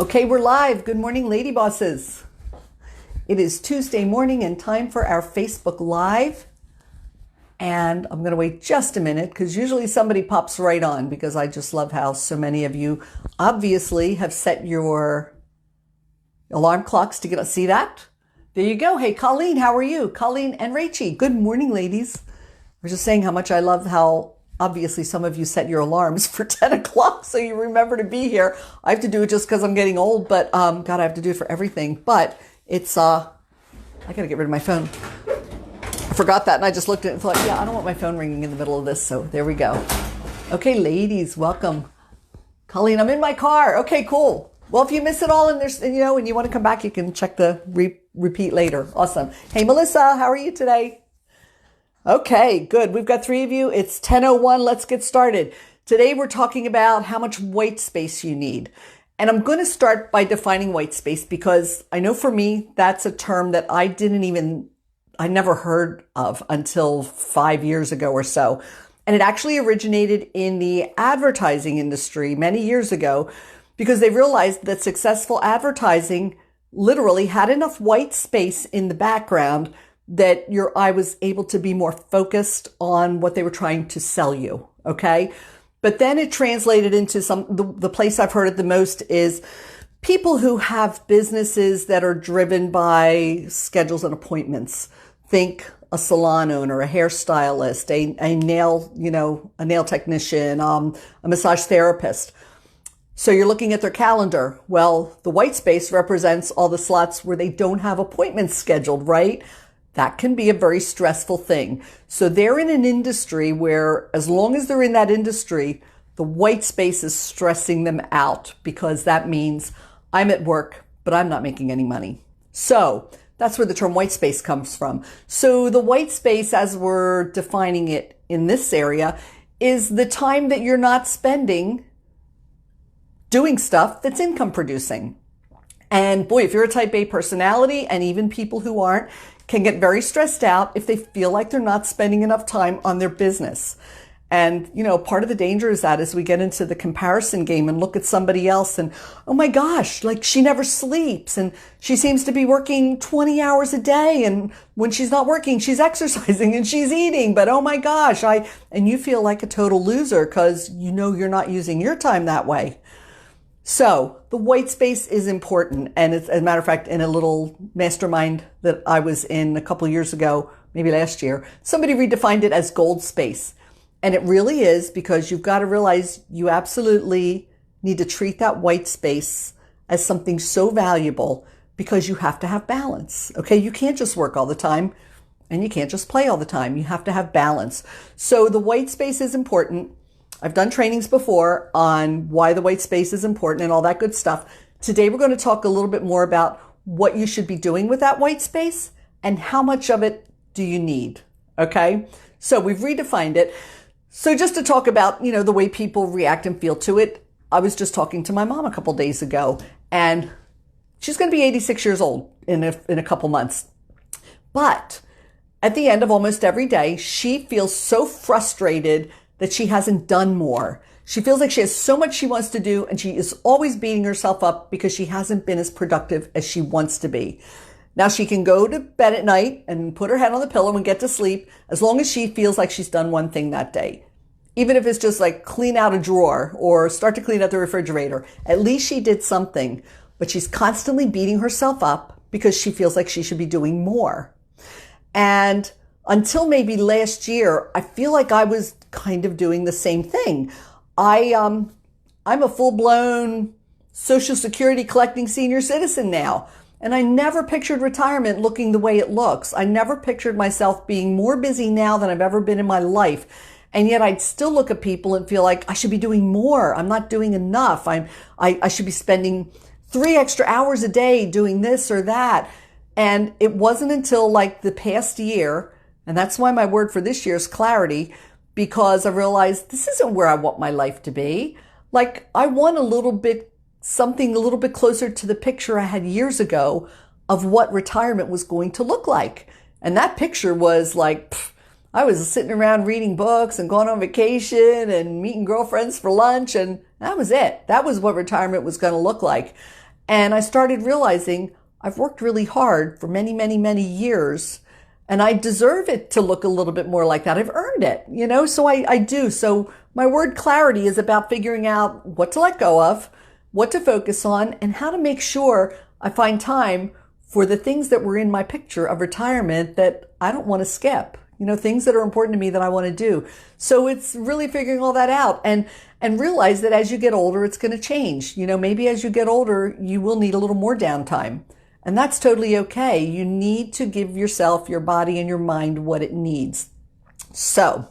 Okay, we're live. Good morning, lady bosses. It is Tuesday morning and time for our Facebook Live. And I'm going to wait just a minute because usually somebody pops right on because I just love how so many of you obviously have set your alarm clocks to see that. There you go. Hey, Colleen, how are you? Colleen and Rachie. Good morning, ladies. We're just saying how much I love how obviously some of you set your alarms for 10 o'clock so you remember to be here. I have to do it just because I'm getting old, but God, I have to do it for everything. But it's, I got to get rid of my phone. I forgot that and I just looked at it and thought, yeah, I don't want my phone ringing in the middle of this. So there we go. Okay, ladies, welcome. Colleen, I'm in my car. Okay, cool. Well, if you miss it all and there's, and you want to come back, you can check the repeat later. Awesome. Hey, Melissa, how are you today? Okay, good. We've got 3 of you. It's 10:01. Let's get started. Today we're talking about how much white space you need. And I'm going to start by defining white space because I know for me, that's a term that I never heard of until 5 years ago or so. And it actually originated in the advertising industry many years ago because they realized that successful advertising literally had enough white space in the background that your eye was able to be more focused on what they were trying to sell you. Okay. But then it translated into the place I've heard it the most is people who have businesses that are driven by schedules and appointments. Think a salon owner, a hairstylist, a nail technician, a massage therapist. So you're looking at their calendar. Well, the white space represents all the slots where they don't have appointments scheduled, right? That can be a very stressful thing. So they're in an industry where as long as they're in that industry, the white space is stressing them out because that means I'm at work, but I'm not making any money. So that's where the term white space comes from. So the white space, as we're defining it in this area, is the time that you're not spending doing stuff that's income producing. And boy, if you're a type A personality, and even people who aren't, can get very stressed out if they feel like they're not spending enough time on their business. And, part of the danger is that as we get into the comparison game and look at somebody else and, oh my gosh, like she never sleeps and she seems to be working 20 hours a day. And when she's not working, she's exercising and she's eating. But oh my gosh, and you feel like a total loser because you're not using your time that way. So the white space is important. And it's, as a matter of fact, in a little mastermind that I was in a couple of years ago, maybe last year, somebody redefined it as gold space. And it really is because you've got to realize you absolutely need to treat that white space as something so valuable because you have to have balance. Okay. You can't just work all the time and you can't just play all the time. You have to have balance. So the white space is important. I've done trainings before on why the white space is important and all that good stuff. Today, we're going to talk a little bit more about what you should be doing with that white space and how much of it do you need. Okay. So we've redefined it. So just to talk about, the way people react and feel to it. I was just talking to my mom a couple days ago and she's going to be 86 years old in a couple months. But at the end of almost every day, she feels so frustrated that she hasn't done more. She feels like she has so much she wants to do and she is always beating herself up because she hasn't been as productive as she wants to be. Now she can go to bed at night and put her head on the pillow and get to sleep as long as she feels like she's done one thing that day. Even if it's just like clean out a drawer or start to clean out the refrigerator, at least she did something, but she's constantly beating herself up because she feels like she should be doing more. And until maybe last year, I feel like I was kind of doing the same thing. I'm a full-blown Social Security collecting senior citizen now. And I never pictured retirement looking the way it looks. I never pictured myself being more busy now than I've ever been in my life. And yet I'd still look at people and feel like I should be doing more. I'm not doing enough. I should be spending 3 extra hours a day doing this or that. And it wasn't until like the past year, and that's why my word for this year is clarity, because I realized this isn't where I want my life to be. Like I want something a little bit closer to the picture I had years ago of what retirement was going to look like. And that picture was like, I was sitting around reading books and going on vacation and meeting girlfriends for lunch. And that was it. That was what retirement was going to look like. And I started realizing I've worked really hard for many, many, many years, and I deserve it to look a little bit more like that. I've earned it, so I do. So my word clarity is about figuring out what to let go of, what to focus on, and how to make sure I find time for the things that were in my picture of retirement that I don't want to skip, things that are important to me that I want to do. So it's really figuring all that out and realize that as you get older, it's going to change. Maybe as you get older, you will need a little more downtime. And that's totally okay. You need to give yourself, your body, and your mind what it needs. So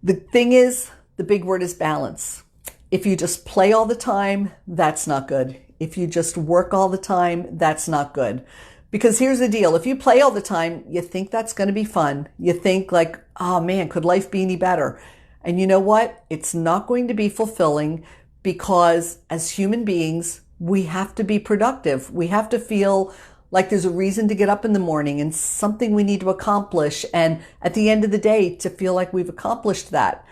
the thing is, the big word is balance. If you just play all the time, that's not good. If you just work all the time, that's not good. Because here's the deal. If you play all the time, you think that's going to be fun. You think like, oh man, could life be any better? And you know what? It's not going to be fulfilling because as human beings, we have to be productive. We have to feel like there's a reason to get up in the morning and something we need to accomplish. And at the end of the day, to feel like we've accomplished that.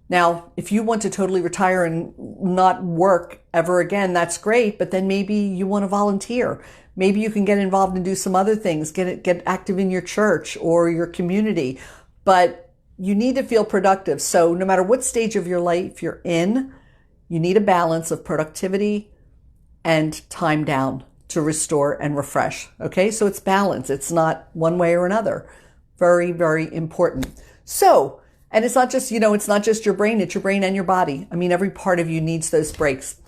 Now, if you want to totally retire and not work ever again, that's great. But then maybe you want to volunteer. Maybe you can get involved and do some other things, get active in your church or your community. But you need to feel productive. So no matter what stage of your life you're in, you need a balance of productivity and time down to restore and refresh. Okay, so it's balance. It's not one way or another. Very, very important. So, and it's not just, it's not just your brain, it's your brain and your body. I mean, every part of you needs those breaks.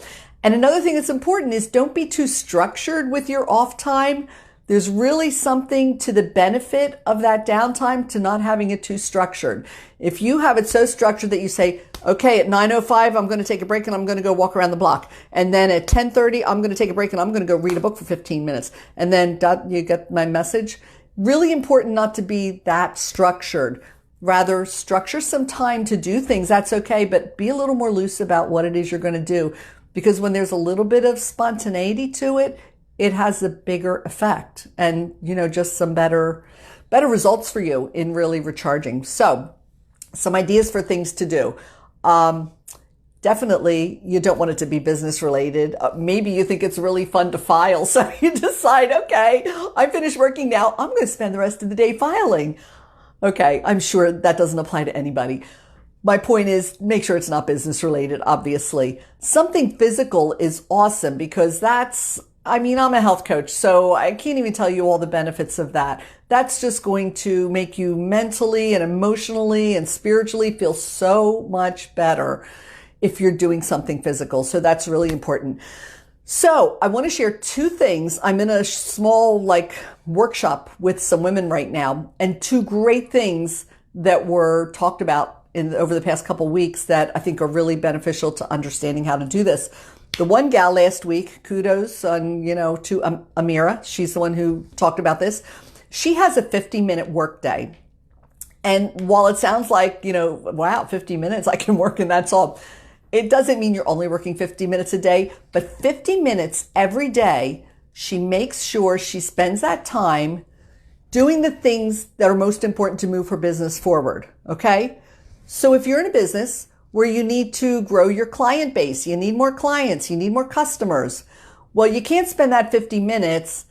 And another thing that's important is don't be too structured with your off time. There's really something to the benefit of that downtime to not having it too structured. If you have it so structured that you say, okay, at 9:05, I'm going to take a break and I'm going to go walk around the block. And then at 10:30, I'm going to take a break and I'm going to go read a book for 15 minutes. And then you get my message. Really important not to be that structured. Rather, structure some time to do things. That's okay, but be a little more loose about what it is you're going to do. Because when there's a little bit of spontaneity to it, it has a bigger effect and, just some better results for you in really recharging. So some ideas for things to do. Definitely, you don't want it to be business related. Maybe you think it's really fun to file. So you decide, okay, I'm finished working now. I'm going to spend the rest of the day filing. Okay, I'm sure that doesn't apply to anybody. My point is, make sure it's not business related, obviously. Something physical is awesome because I'm a health coach, so I can't even tell you all the benefits of that. That's just going to make you mentally and emotionally and spiritually feel so much better if you're doing something physical. So that's really important. So I want to share two things. I'm in a small workshop with some women right now, and two great things that were talked about over the past couple weeks that I think are really beneficial to understanding how to do this. The one gal last week, kudos on, to Amira. She's the one who talked about this. She has a 50-minute work day. And while it sounds like, wow, 50 minutes, I can work and that's all. It doesn't mean you're only working 50 minutes a day, but 50 minutes every day, she makes sure she spends that time doing the things that are most important to move her business forward. Okay? So if you're in a business where you need to grow your client base, you need more clients, you need more customers, well, you can't spend that 50 minutes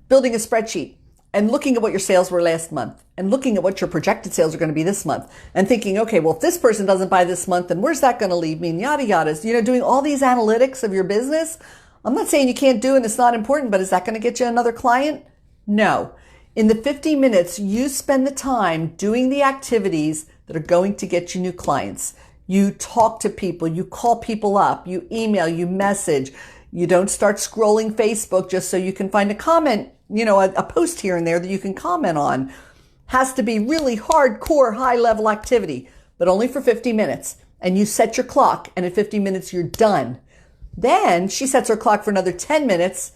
building a spreadsheet and looking at what your sales were last month and looking at what your projected sales are going to be this month and thinking, okay, well, if this person doesn't buy this month, then where's that going to leave me? And yada, yada. Doing all these analytics of your business. I'm not saying you can't do it and it's not important, but is that going to get you another client? No. In the 50 minutes, you spend the time doing the activities that are going to get you new clients. You talk to people, you call people up, you email, you message. You don't start scrolling Facebook just so you can find a comment, a post here and there that you can comment on. Has to be really hardcore, high-level activity, but only for 50 minutes. And you set your clock, and at 50 minutes, you're done. Then she sets her clock for another 10 minutes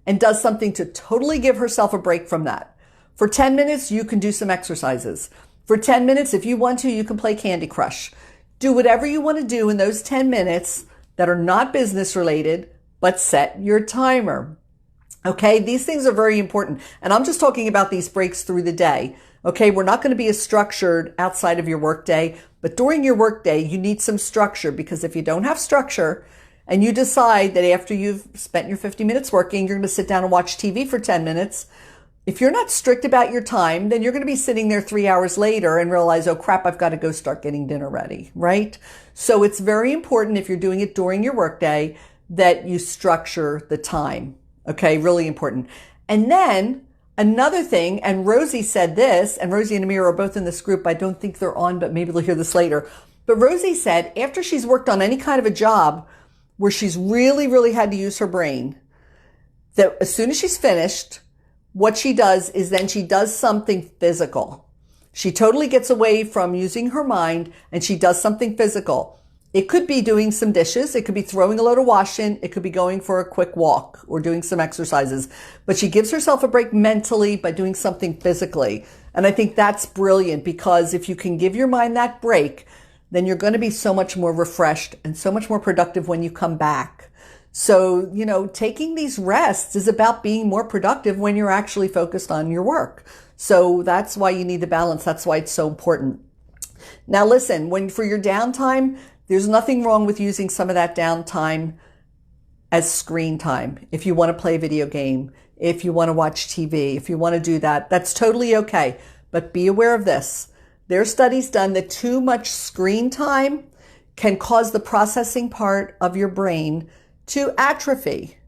and does something to totally give herself a break from that. For 10 minutes, you can do some exercises. For 10 minutes, if you want to, you can play Candy Crush. Do whatever you want to do in those 10 minutes that are not business related, but set your timer. Okay, these things are very important. And I'm just talking about these breaks through the day. Okay, we're not going to be as structured outside of your workday, but during your workday, you need some structure because if you don't have structure and you decide that after you've spent your 50 minutes working, you're going to sit down and watch TV for 10 minutes. If you're not strict about your time, then you're going to be sitting there 3 hours later and realize, oh crap, I've got to go start getting dinner ready, right? So it's very important if you're doing it during your workday that you structure the time. Okay, really important. And then another thing, and Rosie said this, and Rosie and Amir are both in this group. I don't think they're on, but maybe they'll hear this later. But Rosie said after she's worked on any kind of a job where she's really, really had to use her brain, that as soon as she's finished, what she does is then she does something physical. She totally gets away from using her mind and she does something physical. It could be doing some dishes. It could be throwing a load of wash in. It could be going for a quick walk or doing some exercises. But she gives herself a break mentally by doing something physically. And I think that's brilliant because if you can give your mind that break, then you're going to be so much more refreshed and so much more productive when you come back. So, taking these rests is about being more productive when you're actually focused on your work. So that's why you need the balance. That's why it's so important. Now, listen, for your downtime, there's nothing wrong with using some of that downtime as screen time. If you want to play a video game, if you want to watch TV, if you want to do that, that's totally okay. But be aware of this. There are studies done that too much screen time can cause the processing part of your brain to atrophy.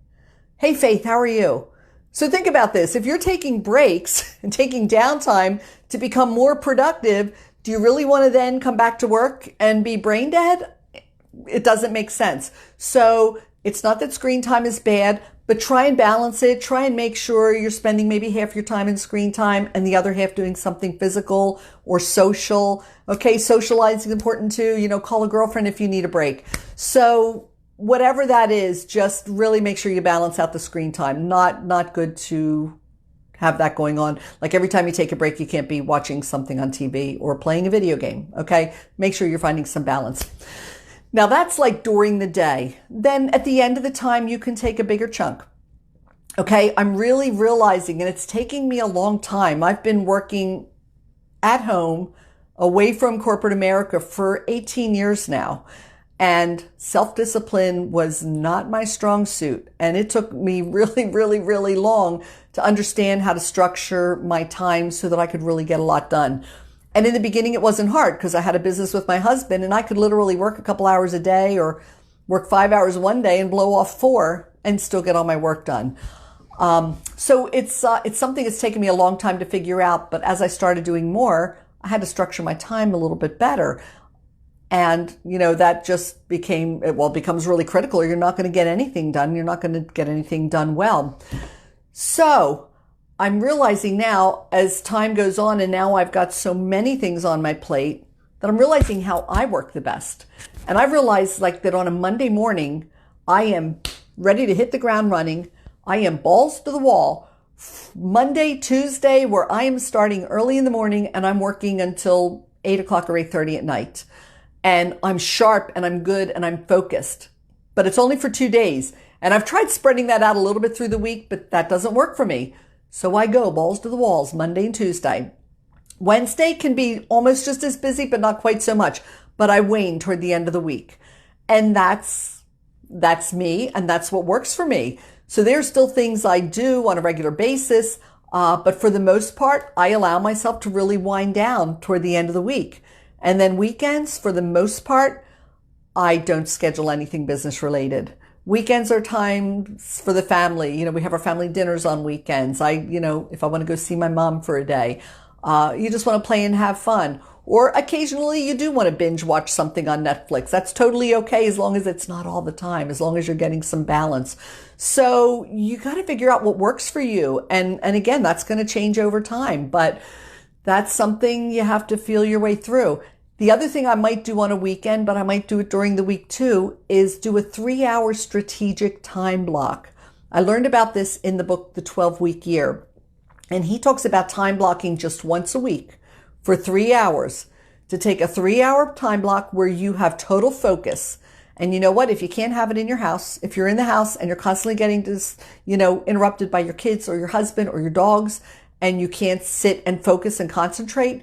Hey, Faith, how are you? So think about this. If you're taking breaks and taking downtime to become more productive, do you really want to then come back to work and be brain dead? It doesn't make sense. So it's not that screen time is bad, but try and balance it. Try and make sure you're spending maybe half your time in screen time and the other half doing something physical or social. Okay, socializing is important too. Call a girlfriend if you need a break. So whatever that is, just really make sure you balance out the screen time. Not good to have that going on. Like every time you take a break, you can't be watching something on TV or playing a video game. Okay. Make sure you're finding some balance. Now that's like during the day. Then at the end of the time, you can take a bigger chunk. Okay. I'm really realizing, and it's taking me a long time. I've been working at home away from corporate America for 18 years now. And self-discipline was not my strong suit. And it took me really, really, really long to understand how to structure my time so that I could really get a lot done. And in the beginning, it wasn't hard because I had a business with my husband and I could literally work a couple hours a day or work 5 hours one day and blow off 4 and still get all my work done. So it's something that's taken me a long time to figure out. But as I started doing more, I had to structure my time a little bit better. And, that just becomes really critical or you're not going to get anything done. You're not going to get anything done well. So I'm realizing now as time goes on and now I've got so many things on my plate that I'm realizing how I work the best. And I realized that on a Monday morning, I am ready to hit the ground running. I am balls to the wall. Monday, Tuesday, where I am starting early in the morning and I'm working until 8 o'clock or 8:30 at night. And I'm sharp and I'm good and I'm focused, but it's only for 2 days. And I've tried spreading that out a little bit through the week, but that doesn't work for me. So I go balls to the walls Monday and Tuesday. Wednesday can be almost just as busy, but not quite so much. But I wane toward the end of the week. And that's me. And that's what works for me. So there's still things I do on a regular basis. But for the most part, I allow myself to really wind down toward the end of the week. And then weekends, for the most part, I don't schedule anything business related. Weekends are times for the family. We have our family dinners on weekends. If I want to go see my mom for a day, you just want to play and have fun. Or occasionally you do want to binge watch something on Netflix. That's totally okay as long as it's not all the time, as long as you're getting some balance. So you got to figure out what works for you. And again, that's going to change over time, but that's something you have to feel your way through. The other thing I might do on a weekend, but I might do it during the week too, is do a 3-hour strategic time block. I learned about this in the book, The 12-Week Year. And he talks about time blocking just once a week for 3 hours, to take a 3-hour time block where you have total focus. And you know what? If you can't have it in your house, if you're in the house and you're constantly getting this, interrupted by your kids or your husband or your dogs, and you can't sit and focus and concentrate,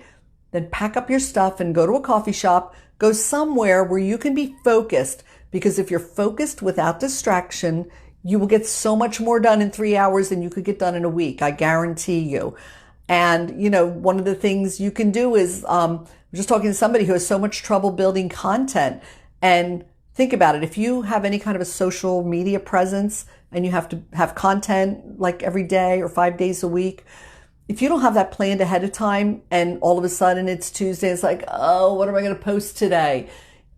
then pack up your stuff and go to a coffee shop, Go somewhere where you can be focused, because if you're focused without distraction, you will get so much more done in 3 hours than you could get done in a week. I guarantee you. And, one of the things you can do is, I'm just talking to somebody who has so much trouble building content. And think about it. If you have any kind of a social media presence and you have to have content like every day or 5 days a week, if you don't have that planned ahead of time and all of a sudden it's Tuesday, it's like, oh, what am I going to post today?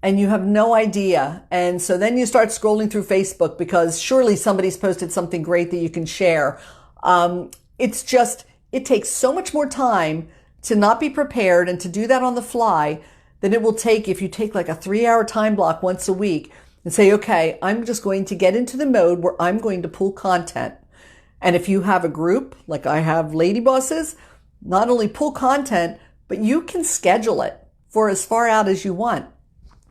And you have no idea. And so then you start scrolling through Facebook because surely somebody's posted something great that you can share. It takes so much more time to not be prepared and to do that on the fly than it will take if you take like a 3-hour time block once a week and say, okay, I'm just going to get into the mode where I'm going to pull content. And if you have a group, like I have Lady Bosses, not only pull content, but you can schedule it for as far out as you want.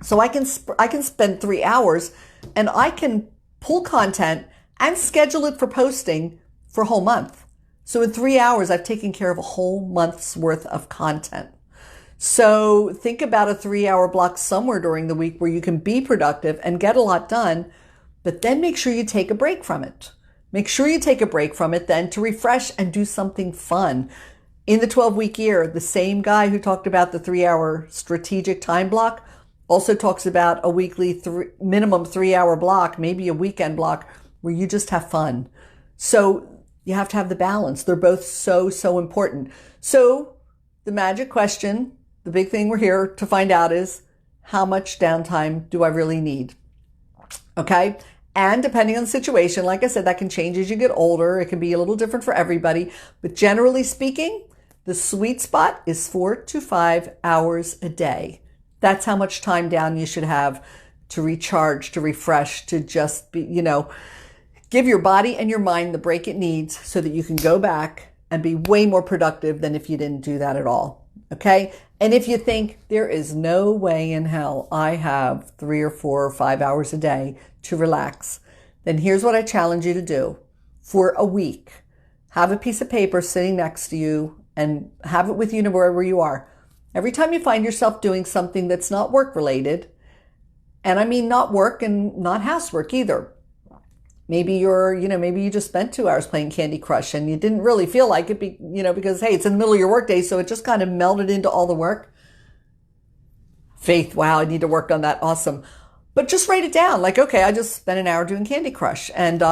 So I can spend 3 hours and I can pull content and schedule it for posting for a whole month. So in 3 hours, I've taken care of a whole month's worth of content. So think about a 3-hour block somewhere during the week where you can be productive and get a lot done, but then make sure you take a break from it. Make sure you take a break from it then to refresh and do something fun. In the 12-week year, the same guy who talked about the 3-hour strategic time block also talks about a weekly minimum 3-hour block, maybe a weekend block where you just have fun. So you have to have the balance. They're both so, so important. So the magic question, the big thing we're here to find out is, how much downtime do I really need? Okay. And depending on the situation, like I said, that can change as you get older. It can be a little different for everybody. But generally speaking, the sweet spot is 4 to 5 hours a day. That's how much time down you should have to recharge, to refresh, to just be, give your body and your mind the break it needs so that you can go back and be way more productive than if you didn't do that at all. Okay. And if you think there is no way in hell I have 3 or 4 or 5 hours a day to relax, then here's what I challenge you to do. For a week, have a piece of paper sitting next to you and have it with you wherever you are. Every time you find yourself doing something that's not work related, and I mean not work and not housework either. Maybe maybe you just spent 2 hours playing Candy Crush and you didn't really feel like it, because, hey, it's in the middle of your workday, so it just kind of melded into all the work. Faith, wow, I need to work on that. Awesome. But just write it down. Like, okay, I just spent an hour doing Candy Crush. And,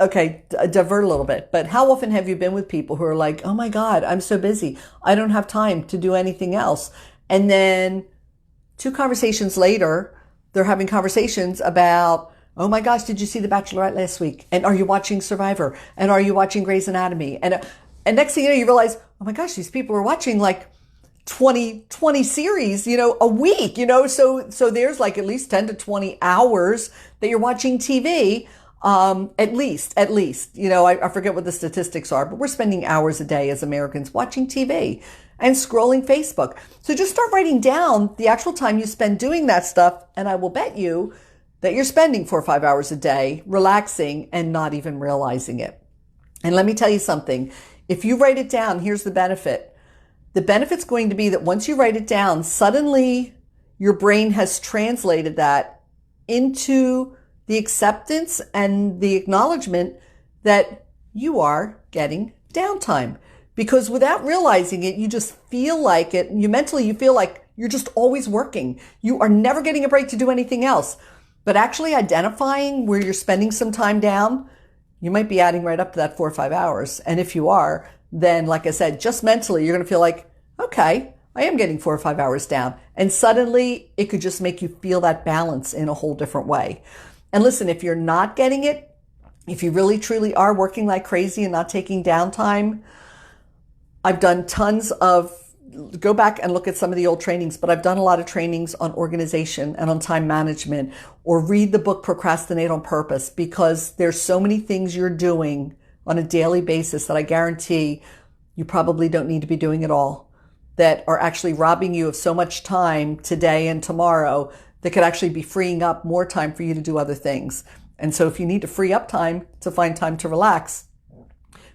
okay, divert a little bit. But how often have you been with people who are like, oh my God, I'm so busy. I don't have time to do anything else. And then 2 conversations later, they're having conversations about, oh my gosh, did you see The Bachelorette last week? And are you watching Survivor? And are you watching Grey's Anatomy? And next thing you know, you realize, oh my gosh, these people are watching like 20 series, a week, so there's like at least 10 to 20 hours that you're watching TV. At least, I forget what the statistics are, but we're spending hours a day as Americans watching TV and scrolling Facebook. So just start writing down the actual time you spend doing that stuff. And I will bet you that you're spending 4 or 5 hours a day relaxing and not even realizing it. And let me tell you something. If you write it down, here's the benefit. The benefit's going to be that once you write it down, suddenly your brain has translated that into the acceptance and the acknowledgement that you are getting downtime. Because without realizing it, you just feel like it. You feel like you're just always working. You are never getting a break to do anything else. But actually identifying where you're spending some time down, you might be adding right up to that 4 or 5 hours. And if you are, then like I said, just mentally, you're going to feel like, okay, I am getting 4 or 5 hours down. And suddenly it could just make you feel that balance in a whole different way. And listen, if you're not getting it, if you really truly are working like crazy and not taking downtime, I've done go back and look at some of the old trainings, but I've done a lot of trainings on organization and on time management, or read the book Procrastinate on Purpose, because there's so many things you're doing on a daily basis that I guarantee you probably don't need to be doing at all, that are actually robbing you of so much time today and tomorrow that could actually be freeing up more time for you to do other things. And so if you need to free up time to find time to relax,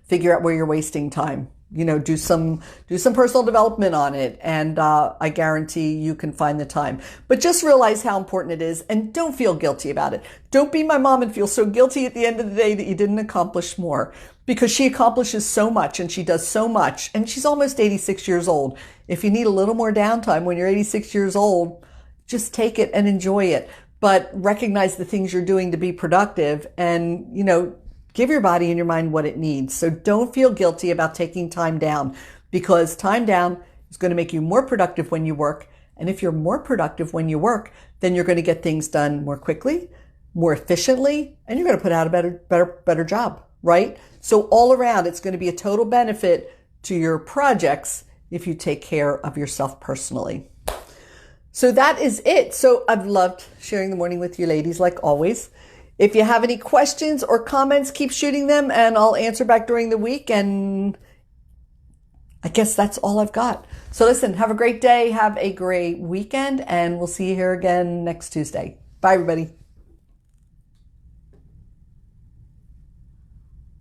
figure out where you're wasting time. do some personal development on it, and I guarantee you can find the time. But just realize how important it is, and don't feel guilty about it. Don't be my mom and feel so guilty at the end of the day that you didn't accomplish more, because she accomplishes so much and she does so much, and she's almost 86 years old. If you need a little more downtime when you're 86 years old, just take it and enjoy it. But recognize the things you're doing to be productive, and give your body and your mind what it needs. So don't feel guilty about taking time down, because time down is going to make you more productive when you work. And if you're more productive when you work, then you're going to get things done more quickly, more efficiently, and you're going to put out a better job, right? So all around, it's going to be a total benefit to your projects if you take care of yourself personally. So that is it. So I've loved sharing the morning with you ladies, like always. If you have any questions or comments, keep shooting them and I'll answer back during the week. And I guess that's all I've got. So listen, have a great day. Have a great weekend, and we'll see you here again next Tuesday. Bye, everybody.